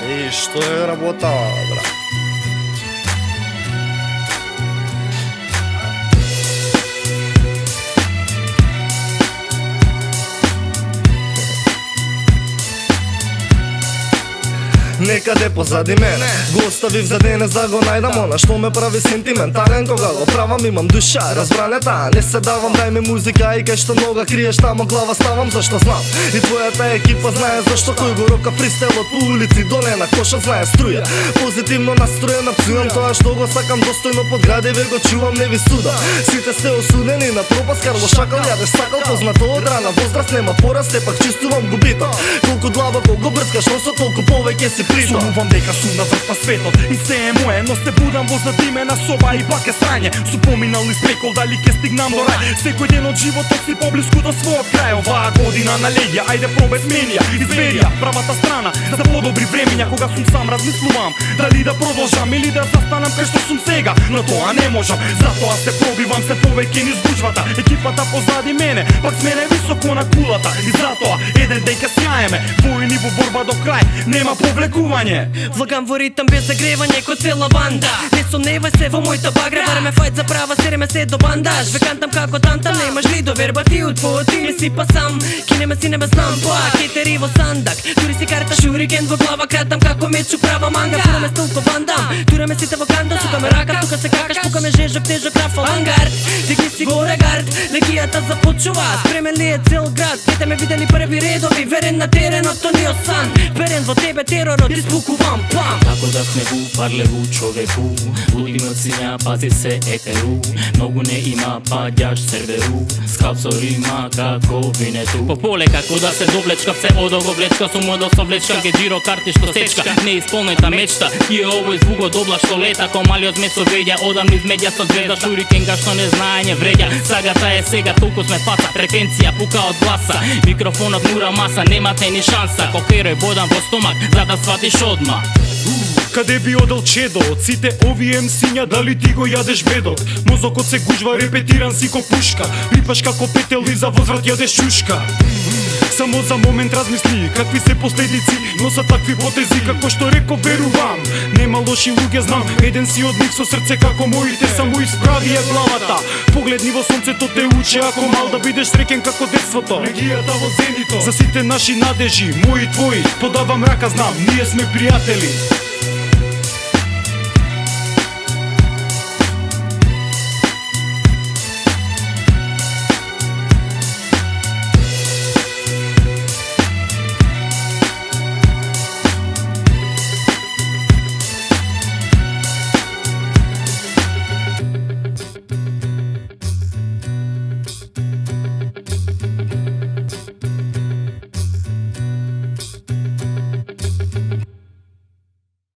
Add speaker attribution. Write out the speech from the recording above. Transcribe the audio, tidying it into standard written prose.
Speaker 1: И што е работава, брат? Некаде позади мене го оставив за денес да го најдам. Она што ме прави сентиментален кога го правам, имам душа разбранета. Не се давам, дај ми музика и кај што нога криеш тамо глава ставам, зашто знам и твојата екипа знае зашто кој го рока фристайлот по улици доле на кошот знае струја. Позитивно настроена псувам тоа што го сакам, достојно подградиве го чувам, не ви судам. Сите сте осудени на пропаст, Карло Шакал јадеш сакал, познато од рана возраст нема пораз, сепак чувствувам губиток. Колку длабоко го брскаш носот, толку повеќе си приток.
Speaker 2: Сумувам дека сум на врх на светот и се е моje, но се будам во задимена соба и пак е срање. Сум поминал низ прекол, дали ќе стигнам до рај. Секој ден од животот си поблиску до својот крај. Оваа година на легија, ајде пробај сменија, изберија правата страна за подобри времења. Кога сум сам размислувам дали да продолжам или да застанам кај што сум сега, но тоа не можам. Затоа се пробивам се повеќе низ гужвата. Екипата позади мене, пак с мене високо на кулата. И затоа еден ден ќе сјаеме, војни во борба до крај, нема повлекување.
Speaker 3: Влагам во ритам без загревање кој цела банда. Не сомневај се во мојата багра, бараме фајт за права, сереме се до бандаж. Ве кантам како тантам, немаш ли доверба ти од твојот име си па сам. Кинеме си небе знам поа, кетери во сандак. Тури си карта шурикен во глава, кратам како мечу права манга. Фураме столко вандам, тураме сите во канда, сукаме рака, тука се какаш, пукаме жежок, тежок, рафа, ангард. Дигни си горе гард, легијата започува, спремен ли е цел град. Сите ме видели први редови, верен на теренот, то не од сан. Верен во тебе теророт, испукувам пам.
Speaker 4: Како да снегу, парлеву човеку, луди мрцинја, пази се етеру. Многу не има, падјаш серверу, скапсор има како винету. По поле како да се довлечкав, се одого влечка, со модел со влечка, ке джиро карти што сечка, неисполнета мечта. И овој звук од облак што лета, ко малиот месо веѓа, одам низ медија со звезда, шурикенга што не знае не вреѓа. Сагата е сега, толку сме фаца, фреквенција пука од гласа, микрофонот нура маса, немате ни шанса, ко херој бодам во стомак, за да сватиш одма.
Speaker 2: Каде би одел чедо од сите овие емсиња, дали ти го јадеш бедот? Мозокот се гужва, репетиран си ко пушка, рипаш како петел и за возврат јадеш чушка. Само за момент размисли какви се последици носат такви потези, како што реков верувам. Нема лоши луѓе знам, еден си од нив со срце како моите, само исправија главата. Погледни во сонцето те учи, ако мал да бидеш среќен како детството. Регијата во зенито, за сите наши надежи, мои твои, подавам рака, знам, ние сме пријатели.